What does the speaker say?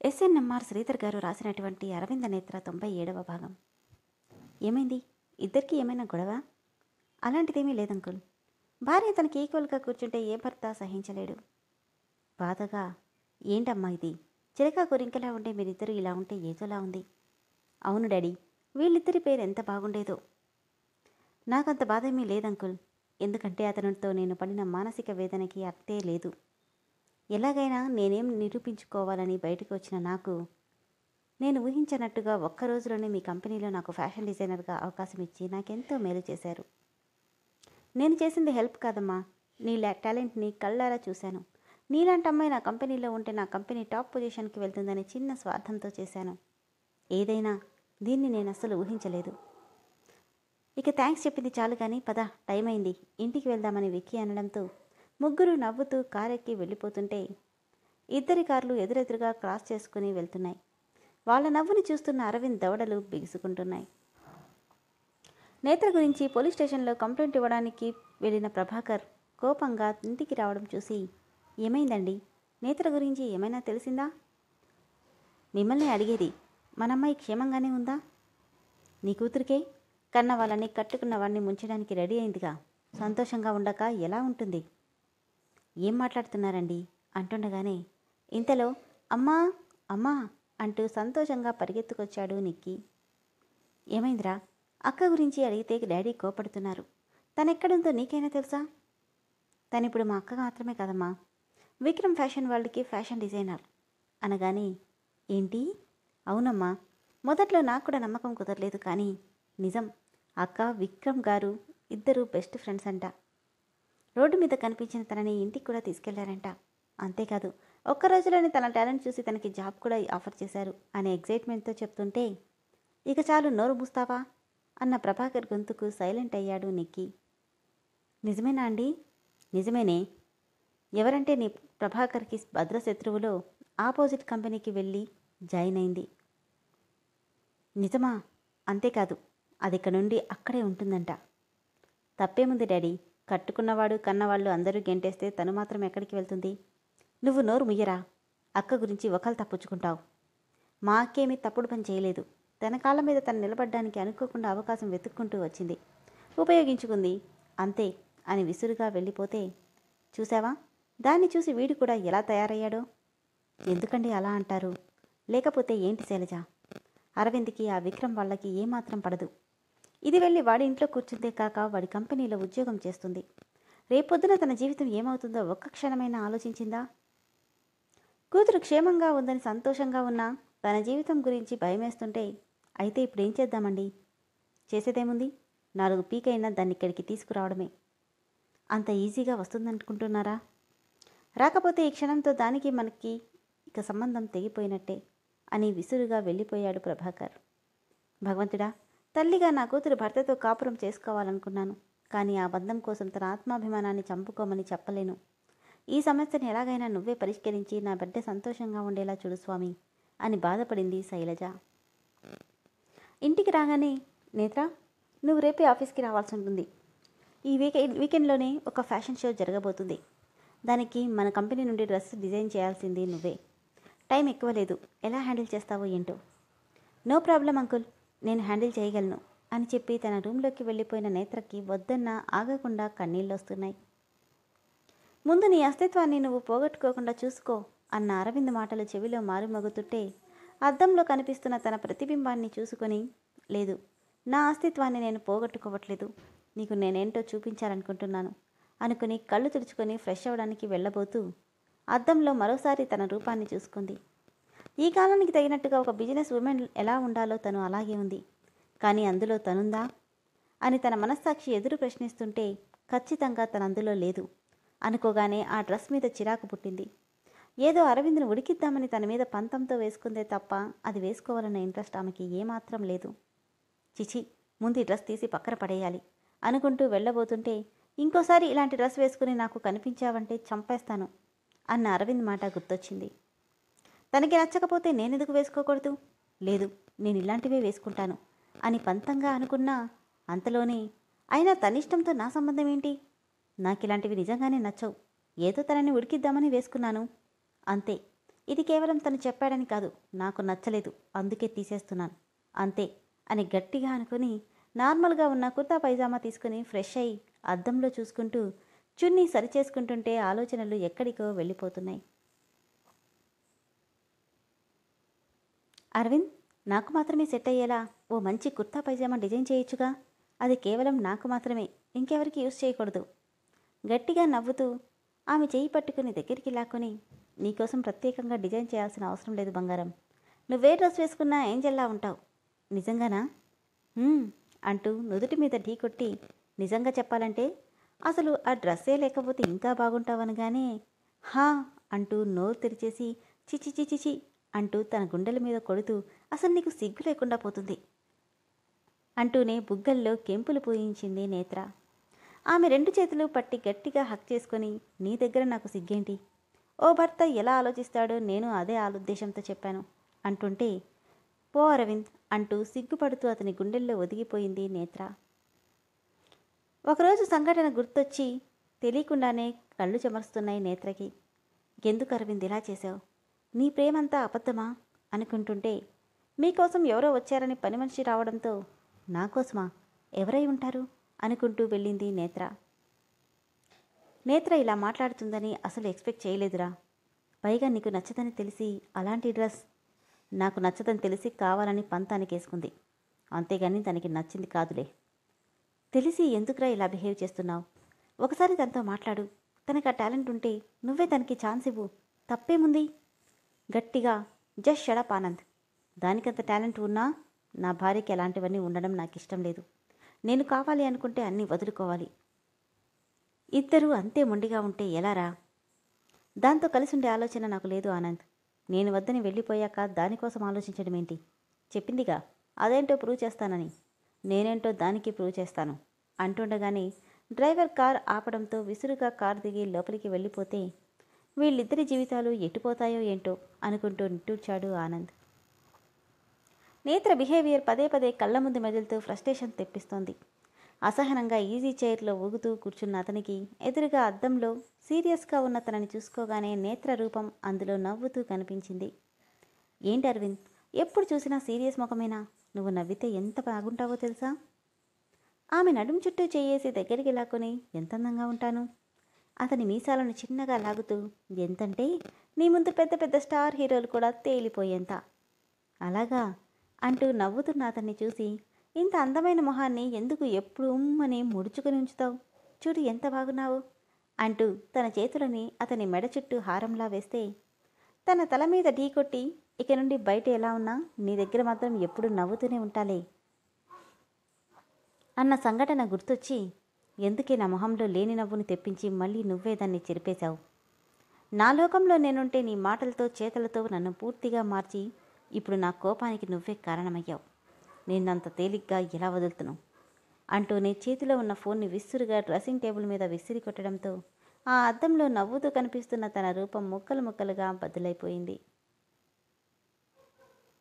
SNMR Sridhar గారు రాసినటువంటి అరవింద నేత్ర 97వ భాగం. ఏమైంది? ఇద్దరికీ ఏమైనా గొడవ? అలాంటిదేమీ లేదంకుల్. భార్య తనకి ఈక్వల్గా కూర్చుంటే ఏ భర్త సహించలేడు. బాధగా, ఏంటమ్మా ఇది? చిలకా కొరింకలా ఉండే మీరిద్దరూ ఇలా ఉంటే ఏదోలా ఉంది. అవును డాడీ, వీళ్ళిద్దరి పేరు ఎంత బాగుండేదో. నాకంత బాధేమీ లేదంకుల్. ఎందుకంటే అతనితో నేను పడిన మానసిక వేదనకి అర్థే లేదు. ఎలాగైనా నేనేం నిరూపించుకోవాలని బయటకు వచ్చిన నాకు, నేను ఊహించినట్టుగా ఒక్క రోజులోనే మీ కంపెనీలో నాకు ఫ్యాషన్ డిజైనర్గా అవకాశం ఇచ్చి నాకెంతో మేలు చేశారు. నేను చేసింది హెల్ప్ కాదమ్మా, నీ టాలెంట్ని కళ్ళారా చూశాను. నీలాంటి అమ్మాయి నా కంపెనీలో ఉంటే నా కంపెనీ టాప్ పొజిషన్కి వెళ్తుందని చిన్న స్వార్థంతో చేశాను. ఏదైనా దీన్ని నేను అస్సలు ఊహించలేదు. ఇక థ్యాంక్స్ చెప్పింది చాలు కానీ పద, టైం అయింది, ఇంటికి వెళ్దామని విక్కీ అనడంతో ముగ్గురు నవ్వుతూ కారెక్కి వెళ్ళిపోతుంటే ఇద్దరి కార్లు ఎదురెదురుగా క్రాస్ చేసుకుని వెళ్తున్నాయి. వాళ్ళ నవ్వుని చూస్తున్న అరవింద్ దవడలు బిగుసుకుంటున్నాయి. నేత్ర గురించి పోలీస్ స్టేషన్లో కంప్లైంట్ ఇవ్వడానికి వెళ్ళిన ప్రభాకర్ కోపంగా ఇంటికి రావడం చూసి, ఏమైందండి? నేత్ర గురించి ఏమైనా తెలిసిందా? మిమ్మల్ని అడిగేది. మనమ్మాయి క్షేమంగానే ఉందా? నీ కూతురికే కన్న వాళ్ళని కట్టుకున్న వాడిని ముంచడానికి రెడీ అయిందిగా, సంతోషంగా ఉండక ఎలా ఉంటుంది? ఏం మాట్లాడుతున్నారండి అంటుండగానే ఇంతలో అమ్మా అమ్మా అంటూ సంతోషంగా పరిగెత్తుకొచ్చాడు నిక్కీ. ఏమైందిరా? అక్క గురించి అడిగితే డాడీ కోపడుతున్నారు. తనెక్కడుందో నీకైనా తెలుసా? తనిప్పుడు మా అక్క మాత్రమే కదమ్మా, విక్రమ్ ఫ్యాషన్ వరల్డ్కి ఫ్యాషన్ డిజైనర్ అనగానే, ఏంటి? అవునమ్మా, మొదట్లో నాకు కూడా నమ్మకం కుదరలేదు, కానీ నిజం. అక్క విక్రమ్ గారు ఇద్దరు బెస్ట్ ఫ్రెండ్స్ అంట. రోడ్డు మీద కనిపించిన తనని ఇంటికి కూడా తీసుకెళ్లారంట. అంతేకాదు, ఒక్క రోజులోనే తన టాలెంట్ చూసి తనకి జాబ్ కూడా ఆఫర్ చేశారు అనే ఎగ్జైట్మెంట్తో చెప్తుంటే, ఇక చాలు నోరు మూస్తావా అన్న ప్రభాకర్ గొంతుకు సైలెంట్ అయ్యాడు నిక్కీ. నిజమేనా అండి? నిజమేనే. ఎవరంటే నీ ప్రభాకర్కి భద్రశత్రువులో ఆపోజిట్ కంపెనీకి వెళ్ళి జాయిన్ అయింది. నిజమా? అంతేకాదు, అది ఇక్కడ నుండి అక్కడే ఉంటుందంట. తప్పేముంది డాడీ, కట్టుకున్నవాడు కన్నవాళ్ళు అందరూ గెంటేస్తే తను మాత్రం ఎక్కడికి వెళ్తుంది? నువ్వు నోరు ముయ్యరా, అక్క గురించి ఒకళ్ళు తప్పుచ్చుకుంటావు. మా అక్కేమీ తప్పుడు పని చేయలేదు. తన కాళ్ళ మీద తను నిలబడ్డానికి అనుకోకుండా అవకాశం వెతుక్కుంటూ వచ్చింది, ఉపయోగించుకుంది, అంతే అని విసురుగా వెళ్ళిపోతే, చూసావా, దాన్ని చూసి వీడు కూడా ఎలా తయారయ్యాడో. ఎందుకండి అలా అంటారు? లేకపోతే ఏంటి శైలజ, అరవింద్కి ఆ విక్రమ్ వాళ్ళకి ఏమాత్రం పడదు. ఇది వెళ్ళి వాడి ఇంట్లో కూర్చుందే కాక వాడి కంపెనీలో ఉద్యోగం చేస్తుంది. రేపొద్దున తన జీవితం ఏమవుతుందో ఒక్క క్షణమైనా ఆలోచించిందా? కూతురు క్షేమంగా ఉందని సంతోషంగా ఉన్నా తన జీవితం గురించి భయమేస్తుంటే, అయితే ఇప్పుడు ఏం చేద్దామండి? చేసేదేముంది? 4 పీకైనా దాన్ని ఇక్కడికి తీసుకురావడమే. అంత ఈజీగా వస్తుందనుకుంటున్నారా? రాకపోతే ఈ క్షణంతో దానికి మనకి ఇక సంబంధం తెగిపోయినట్టే అని విసురుగా వెళ్ళిపోయాడు ప్రభాకర్. భగవంతుడా, తల్లిగా నా కూతురు భర్తతో కాపురం చేసుకోవాలనుకున్నాను, కానీ ఆ బంధం కోసం తన ఆత్మాభిమానాన్ని చంపుకోమని చెప్పలేను. ఈ సమస్యను ఎలాగైనా నువ్వే పరిష్కరించి నా బిడ్డ సంతోషంగా ఉండేలా చూడు స్వామి అని బాధపడింది శైలజ. ఇంటికి రాగానే, నేత్ర, నువ్వు రేపే ఆఫీస్కి రావాల్సి ఉంటుంది. ఈ వీకెండ్లోనే ఒక ఫ్యాషన్ షో జరగబోతుంది. దానికి మన కంపెనీ నుండి డ్రెస్ డిజైన్ చేయాల్సింది నువ్వే. టైం ఎక్కువ లేదు, ఎలా హ్యాండిల్ చేస్తావో ఏంటో. నో ప్రాబ్లం అంకుల్, నేను హ్యాండిల్ చేయగలను అని చెప్పి తన రూమ్లోకి వెళ్ళిపోయిన నేత్రకి వద్దన్నా ఆగకుండా కన్నీళ్ళొస్తున్నాయి. ముందు నీ అస్తిత్వాన్ని నువ్వు పోగొట్టుకోకుండా చూసుకో అన్న అరవింద్ మాటలు చెవిలో మారుమోగుతుంటే, అద్దంలో కనిపిస్తున్న తన ప్రతిబింబాన్ని చూసుకొని, లేదు, నా అస్తిత్వాన్ని నేను పోగొట్టుకోవట్లేదు, నీకు నేనేంటో చూపించాలనుకుంటున్నాను అనుకుని కళ్ళు తుడుచుకొని ఫ్రెష్ అవ్వడానికి వెళ్ళబోతూ అద్దంలో మరోసారి తన రూపాన్ని చూసుకుంది. ఈ కాలానికి తగినట్టుగా ఒక బిజినెస్ ఉమెన్ ఎలా ఉండాలో తను అలాగే ఉంది, కానీ అందులో తనుందా అని తన మనస్సాక్షి ఎదురు ప్రశ్నిస్తుంటే, ఖచ్చితంగా తనందులో లేదు అనుకోగానే ఆ డ్రెస్ మీద చిరాకు పుట్టింది. ఏదో అరవింద్ను ఉడికిద్దామని తన మీద పంతంతో వేసుకుందే తప్ప అది వేసుకోవాలన్న ఇంట్రెస్ట్ ఆమెకి ఏమాత్రం లేదు. చిచి, ముందు ఈ డ్రెస్ తీసి పక్కన పడేయాలి అనుకుంటూ వెళ్ళబోతుంటే, ఇంకోసారి ఇలాంటి డ్రెస్ వేసుకుని నాకు కనిపించావంటే చంపేస్తాను అన్న అరవింద్ మాట గుర్తొచ్చింది. తనకి నచ్చకపోతే నేనెందుకు వేసుకోకూడదు? లేదు, నేను ఇలాంటివే వేసుకుంటాను అని పంతంగా అనుకున్నా, అంతలోనే, అయినా తనిష్టంతో నా సంబంధం ఏంటి? నాకు ఇలాంటివి నిజంగానే నచ్చవు, ఏదో తనని ఉడికిద్దామని వేసుకున్నాను, అంతే ఇది కేవలం తను చెప్పాడని కాదు, నాకు నచ్చలేదు, అందుకే తీసేస్తున్నాను అంతే అని గట్టిగా అనుకుని నార్మల్గా ఉన్న కుర్తా పైజామా తీసుకుని ఫ్రెష్ అయ్యి అద్దంలో చూసుకుంటూ చున్నీ సరిచేసుకుంటుంటే ఆలోచనలు ఎక్కడికో వెళ్ళిపోతున్నాయి. అరవింద్, నాకు మాత్రమే సెట్ అయ్యేలా ఓ మంచి కుర్తా పైజామా డిజైన్ చేయొచ్చుగా. అది కేవలం నాకు మాత్రమే, ఇంకెవరికి యూజ్ చేయకూడదు. గట్టిగా నవ్వుతూ ఆమె చేయి పట్టుకుని దగ్గరికి లాక్కొని, నీకోసం ప్రత్యేకంగా డిజైన్ చేయాల్సిన అవసరం లేదు బంగారం. నువ్వే డ్రెస్ వేసుకున్నా ఏంజెల్లా ఉంటావు. నిజంగానా? అంటూ నుదుటి మీద ఢీ కొట్టి, నిజంగా చెప్పాలంటే అసలు ఆ డ్రెస్సే లేకపోతే ఇంకా బాగుంటావనగానే హా అంటూ నోరు తెరిచేసి చిచి చిచిచి అంటూ తన గుండెల మీద కొడుతూ, అసలు నీకు సిగ్గు లేకుండా పోతుంది అంటూనే బుగ్గల్లో కెంపులు పూయించింది నేత్ర. ఆమె 2 చేతులు పట్టి గట్టిగా హక్ చేసుకొని, నీ దగ్గర నాకు సిగ్గేంటి? ఓ భర్త ఎలా ఆలోచిస్తాడో నేను అదే ఉద్దేశంతో చెప్పాను అంటుంటే, పో అరవింద్ అంటూ సిగ్గుపడుతూ అతని గుండెల్లో ఒదిగిపోయింది నేత్ర. ఒకరోజు సంఘటన గుర్తొచ్చి తెలియకుండానే కళ్ళు చెమరుస్తున్నాయి నేత్రకి. ఎందుకు అరవింద్ ఇలా చేశావు? నీ ప్రేమంతా అబద్ధమా అనుకుంటుంటే, మీకోసం ఎవరో వచ్చారని పని మనిషి రావడంతో, నా కోసమా? ఎవరై ఉంటారు అనుకుంటూ వెళ్ళింది నేత్ర. నేత్ర ఇలా మాట్లాడుతుందని అసలు ఎక్స్పెక్ట్ చేయలేదురా. పైగా నీకు నచ్చదని తెలిసి అలాంటి డ్రెస్ నాకు నచ్చదని తెలిసి కావాలని పంతానికి వేసుకుంది. అంతేగాని తనకి నచ్చింది కాదులే. తెలిసి ఎందుకురా ఇలా బిహేవ్ చేస్తున్నావు? ఒకసారి తనతో మాట్లాడు. తనకు ఆ టాలెంట్ ఉంటే నువ్వే తనకి ఛాన్స్ ఇవ్వు, తప్పేముంది? గట్టిగా జస్ట్ షడప్ ఆనంద్. దానికంత టాలెంట్ ఉన్నా నా భార్యకి అలాంటివన్నీ ఉండడం నాకు ఇష్టం లేదు. నేను కావాలి అనుకుంటే అన్నీ వదులుకోవాలి. ఇద్దరూ అంతే మొండిగా ఉంటే ఎలారా? దాంతో కలిసి ఉండే ఆలోచన నాకు లేదు ఆనంద్. నేను వద్దని వెళ్ళిపోయాక దానికోసం ఆలోచించడం ఏంటి? చెప్పిందిగా అదేంటో ప్రూవ్ చేస్తానని. నేనేంటో దానికి ప్రూవ్ చేస్తాను అంటుండగానే డ్రైవర్ కార్ ఆపడంతో విసురుగా కార్ దిగి లోపలికి వెళ్ళిపోతే, వీళ్ళిద్దరి జీవితాలు ఎటుపోతాయో ఏంటో అనుకుంటూ నిట్టూర్చాడు ఆనంద్. నేత్ర బిహేవియర్ పదే పదే కళ్ళ ముందు మెదులుతూ ఫ్రస్ట్రేషన్ తెప్పిస్తోంది. అసహనంగా ఈజీ చైర్లో ఊగుతూ కూర్చున్న అతనికి ఎదురుగా అద్దంలో సీరియస్గా ఉన్న తనని చూసుకోగానే నేత్ర రూపం అందులో నవ్వుతూ కనిపించింది. ఏంటి అరవింద్, ఎప్పుడు చూసినా సీరియస్ ముఖమేనా? నువ్వు నవ్వితే ఎంత బాగుంటావో తెలుసా? ఆమె నడుం చుట్టూ చేయేసి దగ్గరికి లాక్కొని, ఎంత అందంగా ఉంటాను. అతని మీసాలను చిన్నగా లాగుతూ, ఎంతంటే నీ ముందు పెద్ద పెద్ద స్టార్ హీరోలు కూడా తేలిపోయేంత. అలాగా అంటూ నవ్వుతున్న అతన్ని చూసి, ఇంత అందమైన మొహాన్ని ఎందుకు ఎప్పుడు అని ముడుచుకుని ఉంచుతావు? చూడు ఎంత బాగున్నావు అంటూ తన చేతులని అతని మెడ చుట్టూ హారంలా వేస్తే, తన తల మీద ఢీకొట్టి, ఇక నుండి బయట ఎలా ఉన్నా నీ దగ్గర మాత్రం ఎప్పుడు నవ్వుతూనే ఉంటాలే అన్న సంఘటన గుర్తొచ్చి, ఎందుకే నా మొహంలో లేని నవ్వుని తెప్పించి మళ్ళీ నువ్వే దాన్ని చెరిపేశావు? నా లోకంలో నేనుంటే నీ మాటలతో చేతలతో నన్ను పూర్తిగా మార్చి ఇప్పుడు నా కోపానికి నువ్వే కారణమయ్యావు. నిన్నంత తేలిగ్గా ఎలా వదులుతున్నావు అంటూనే చేతిలో ఉన్న ఫోన్ని విసురుగా డ్రెస్సింగ్ టేబుల్ మీద విసిరి కొట్టడంతో ఆ అద్దంలో నవ్వుతూ కనిపిస్తున్న తన రూపం ముక్కలు ముక్కలుగా బదులైపోయింది.